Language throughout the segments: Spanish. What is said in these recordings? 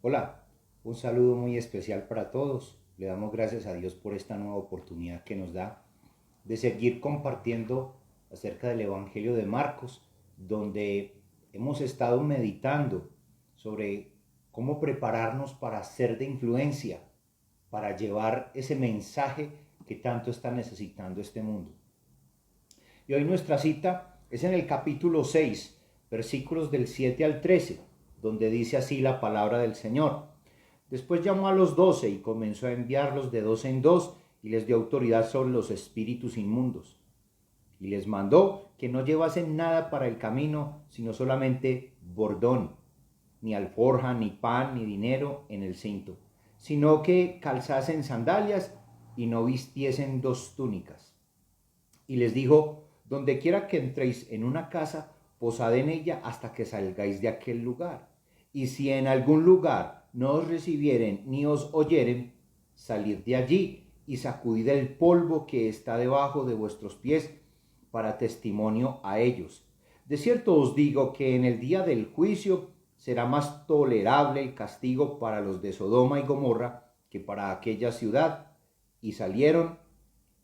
Hola, un saludo muy especial para todos. Le damos gracias a Dios por esta nueva oportunidad que nos da de seguir compartiendo acerca del Evangelio de Marcos, donde hemos estado meditando sobre cómo prepararnos para ser de influencia, para llevar ese mensaje que tanto está necesitando este mundo. Y hoy nuestra cita es en el capítulo 6, versículos del 7 al 13, donde dice así la palabra del Señor. Después llamó a los 12 y comenzó a enviarlos de dos en dos y les dio autoridad sobre los espíritus inmundos. Y les mandó que no llevasen nada para el camino, sino solamente bordón, ni alforja, ni pan, ni dinero en el cinto, sino que calzasen sandalias y no vistiesen dos túnicas. Y les dijo, donde quiera que entréis en una casa, posad en ella hasta que salgáis de aquel lugar. Y si en algún lugar no os recibieren ni os oyeren, salid de allí y sacudid el polvo que está debajo de vuestros pies para testimonio a ellos. De cierto os digo que en el día del juicio será más tolerable el castigo para los de Sodoma y Gomorra que para aquella ciudad. Y salieron,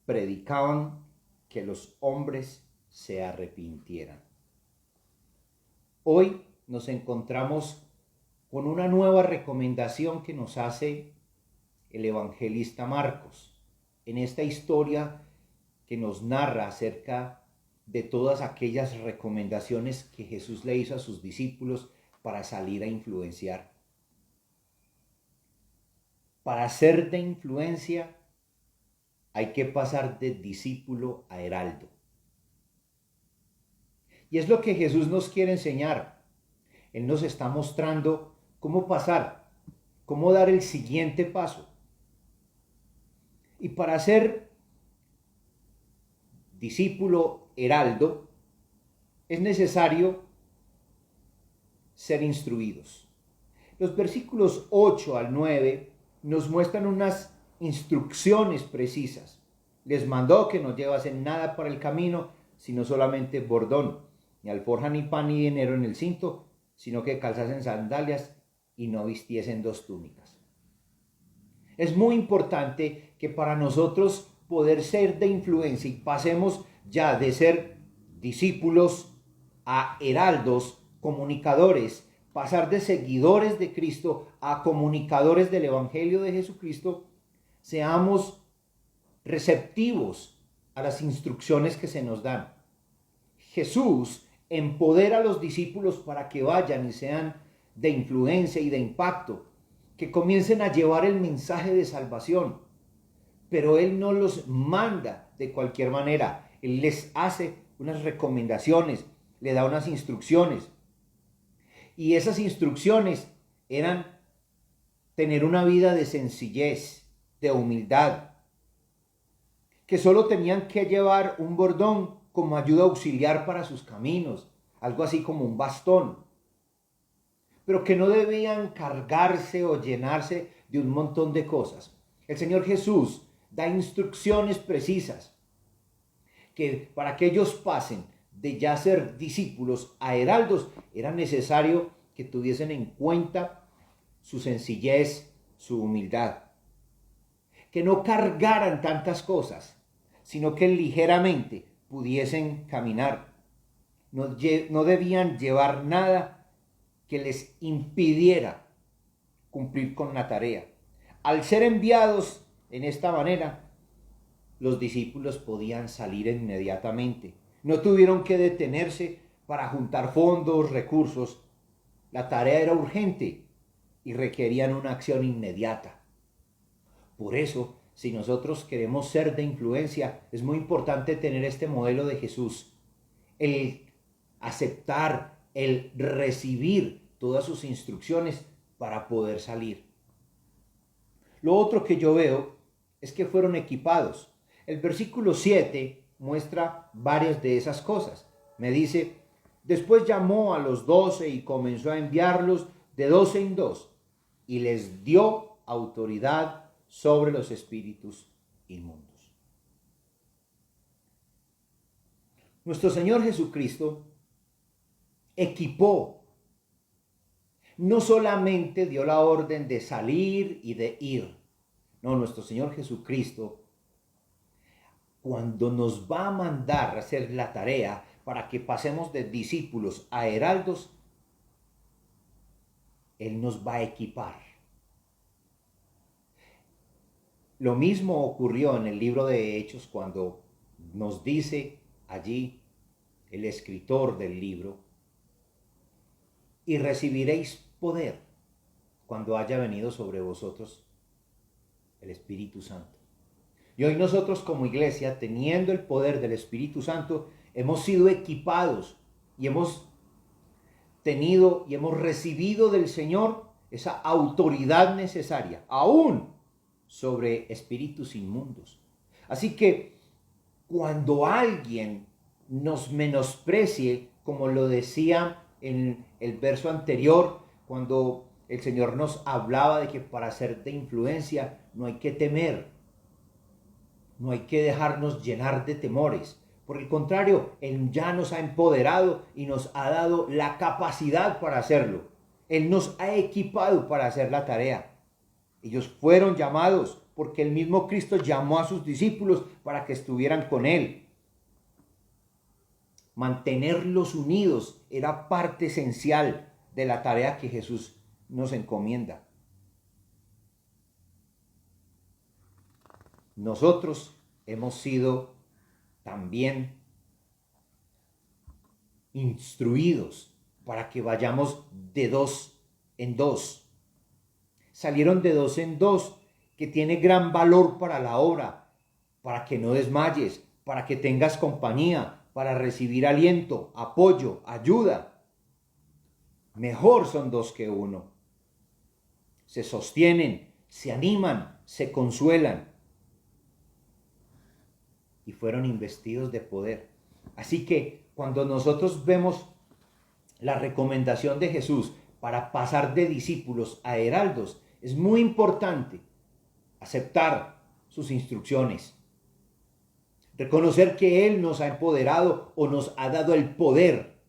predicaban que los hombres se arrepintieran. Hoy nos encontramos con una nueva recomendación que nos hace el evangelista Marcos en esta historia que nos narra acerca de todas aquellas recomendaciones que Jesús le hizo a sus discípulos para salir a influenciar. Para ser de influencia hay que pasar de discípulo a heraldo. Y es lo que Jesús nos quiere enseñar. Él nos está mostrando cómo pasar, cómo dar el siguiente paso. Y para ser discípulo heraldo es necesario ser instruidos. Los versículos 8 al 9 nos muestran unas instrucciones precisas. Les mandó que no llevasen nada para el camino, sino solamente bordón, ni alforja, ni pan, ni dinero en el cinto, sino que calzasen sandalias y no vistiesen dos túnicas. Es muy importante que para nosotros poder ser de influencia y pasemos ya de ser discípulos a heraldos, comunicadores, pasar de seguidores de Cristo a comunicadores del Evangelio de Jesucristo, seamos receptivos a las instrucciones que se nos dan. Jesús empodera a los discípulos para que vayan y sean de influencia y de impacto, que comiencen a llevar el mensaje de salvación, pero Él no los manda de cualquier manera. Él les hace unas recomendaciones, le da unas instrucciones. Y esas instrucciones eran tener una vida de sencillez, de humildad, que solo tenían que llevar un bordón como ayuda auxiliar para sus caminos, algo así como un bastón, pero que no debían cargarse o llenarse de un montón de cosas. El Señor Jesús da instrucciones precisas que para que ellos pasen de ya ser discípulos a heraldos era necesario que tuviesen en cuenta su sencillez, su humildad, que no cargaran tantas cosas, sino que ligeramente pudiesen caminar. No debían llevar nada que les impidiera cumplir con la tarea. Al ser enviados en esta manera, los discípulos podían salir inmediatamente. No tuvieron que detenerse para juntar fondos, recursos. La tarea era urgente y requerían una acción inmediata. Por eso, si nosotros queremos ser de influencia, es muy importante tener este modelo de Jesús. El aceptar, el recibir todas sus instrucciones para poder salir. Lo otro que yo veo es que fueron equipados. El versículo 7 muestra varias de esas cosas. Me dice, después llamó a los 12 y comenzó a enviarlos de dos en dos y les dio autoridad sobre los espíritus inmundos. Nuestro Señor Jesucristo equipó no solamente dio la orden de salir y de ir. No, nuestro Señor Jesucristo, cuando nos va a mandar a hacer la tarea para que pasemos de discípulos a heraldos, Él nos va a equipar. Lo mismo ocurrió en el libro de Hechos cuando nos dice allí el escritor del libro: y recibiréis poder cuando haya venido sobre vosotros el Espíritu Santo. Y hoy nosotros como iglesia, teniendo el poder del Espíritu Santo, hemos sido equipados y hemos tenido y hemos recibido del Señor esa autoridad necesaria, aún sobre espíritus inmundos. Así que cuando alguien nos menosprecie, como lo decía en el verso anterior, cuando el Señor nos hablaba de que para ser de influencia no hay que temer, no hay que dejarnos llenar de temores. Por el contrario, Él ya nos ha empoderado y nos ha dado la capacidad para hacerlo. Él nos ha equipado para hacer la tarea. Ellos fueron llamados porque el mismo Cristo llamó a sus discípulos para que estuvieran con Él. Mantenerlos unidos era parte esencial de la tarea que Jesús nos encomienda. Nosotros hemos sido también instruidos para que vayamos de dos en dos. Salieron de dos en dos, que tiene gran valor para la obra, para que no desmayes, para que tengas compañía, para recibir aliento, apoyo, ayuda. Mejor son dos que uno. Se sostienen, se animan, se consuelan. Y fueron investidos de poder. Así que cuando nosotros vemos la recomendación de Jesús para pasar de discípulos a heraldos, es muy importante aceptar sus instrucciones. Reconocer que Él nos ha empoderado o nos ha dado el poder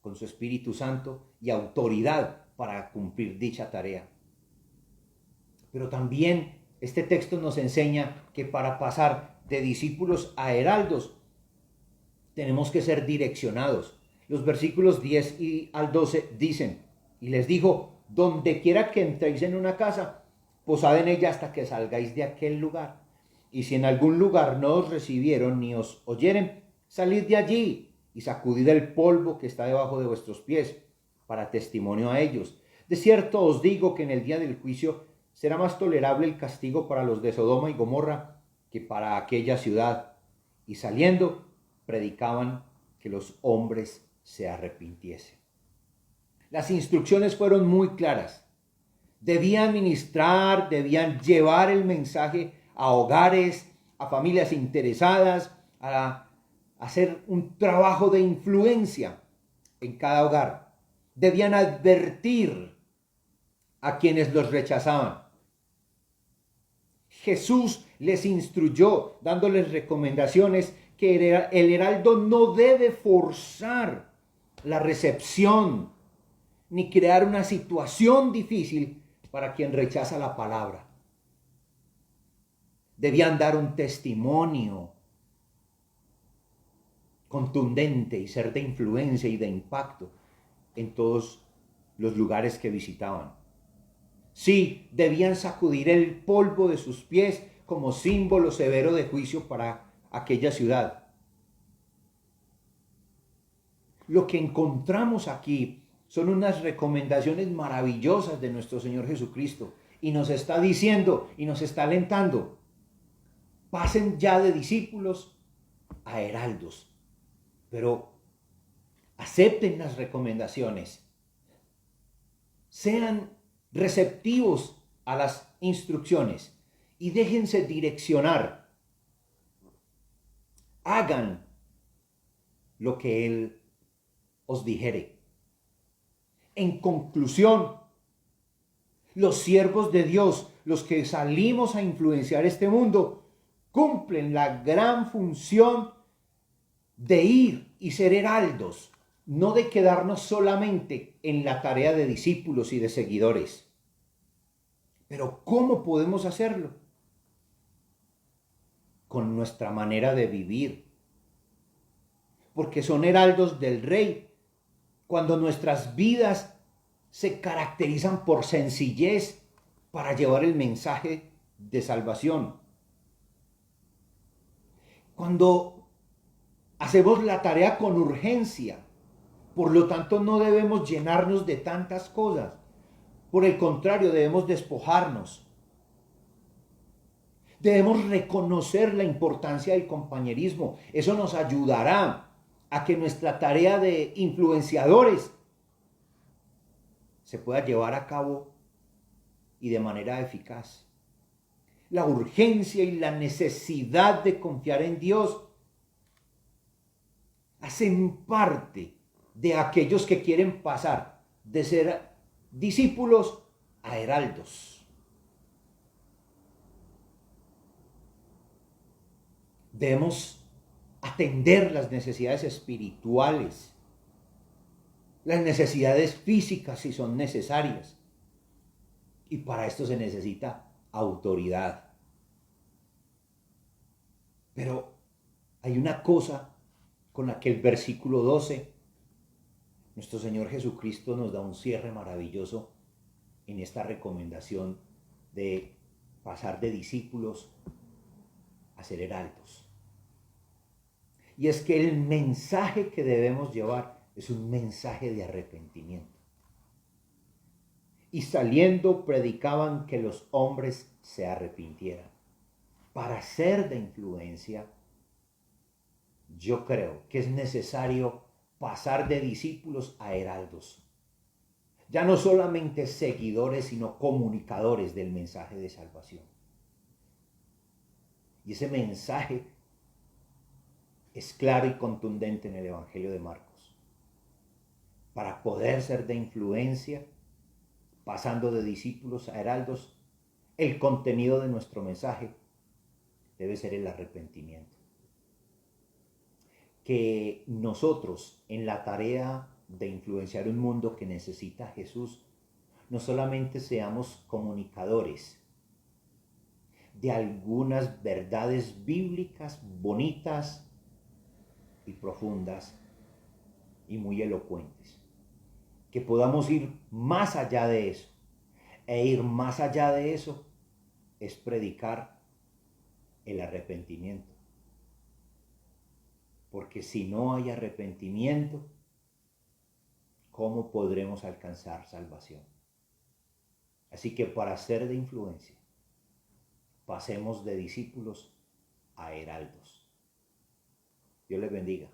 con su Espíritu Santo y autoridad para cumplir dicha tarea. Pero también este texto nos enseña que para pasar de discípulos a heraldos tenemos que ser direccionados. Los versículos 10 y al 12 dicen: y les dijo, donde quiera que entréis en una casa, posad en ella hasta que salgáis de aquel lugar. Y si en algún lugar no os recibieron ni os oyeren, salid de allí y sacudid el polvo que está debajo de vuestros pies, para testimonio a ellos. De cierto os digo que en el día del juicio será más tolerable el castigo para los de Sodoma y Gomorra que para aquella ciudad. Y saliendo, predicaban que los hombres se arrepintiesen. Las instrucciones fueron muy claras. Debían ministrar, debían llevar el mensaje a hogares, a familias interesadas, a hacer un trabajo de influencia en cada hogar. Debían advertir a quienes los rechazaban. Jesús les instruyó, dándoles recomendaciones, que el heraldo no debe forzar la recepción ni crear una situación difícil para quien rechaza la palabra. Debían dar un testimonio contundente y ser de influencia y de impacto en todos los lugares que visitaban. Sí, debían sacudir el polvo de sus pies como símbolo severo de juicio para aquella ciudad. Lo que encontramos aquí son unas recomendaciones maravillosas de nuestro Señor Jesucristo, y nos está diciendo y nos está alentando: pasen ya de discípulos a heraldos, pero acepten las recomendaciones, sean receptivos a las instrucciones y déjense direccionar. Hagan lo que Él os dijere. En conclusión, los siervos de Dios, los que salimos a influenciar este mundo, cumplen la gran función de ir y ser heraldos, no de quedarnos solamente en la tarea de discípulos y de seguidores. Pero ¿cómo podemos hacerlo? Con nuestra manera de vivir. Porque son heraldos del Rey. Cuando nuestras vidas se caracterizan por sencillez para llevar el mensaje de salvación. Cuando hacemos la tarea con urgencia, por lo tanto no debemos llenarnos de tantas cosas. Por el contrario, debemos despojarnos. Debemos reconocer la importancia del compañerismo. Eso nos ayudará a que nuestra tarea de influenciadores se pueda llevar a cabo y de manera eficaz. La urgencia y la necesidad de confiar en Dios hacen parte de aquellos que quieren pasar de ser discípulos a heraldos. Debemos atender las necesidades espirituales, las necesidades físicas si son necesarias. Y para esto se necesita autoridad. Pero hay una cosa con la que el versículo 12, nuestro Señor Jesucristo nos da un cierre maravilloso en esta recomendación de pasar de discípulos a ser heraldos. Y es que el mensaje que debemos llevar es un mensaje de arrepentimiento. Y saliendo predicaban que los hombres se arrepintieran. Para ser de influencia, yo creo que es necesario pasar de discípulos a heraldos. Ya no solamente seguidores, sino comunicadores del mensaje de salvación. Y ese mensaje es claro y contundente en el Evangelio de Marcos. Para poder ser de influencia, pasando de discípulos a heraldos, el contenido de nuestro mensaje debe ser el arrepentimiento. Que nosotros, en la tarea de influenciar un mundo que necesita a Jesús, no solamente seamos comunicadores de algunas verdades bíblicas bonitas y profundas y muy elocuentes, que podamos ir más allá de eso. E ir más allá de eso es predicar el arrepentimiento. Porque si no hay arrepentimiento, ¿cómo podremos alcanzar salvación? Así que para ser de influencia, pasemos de discípulos a heraldos. Dios les bendiga.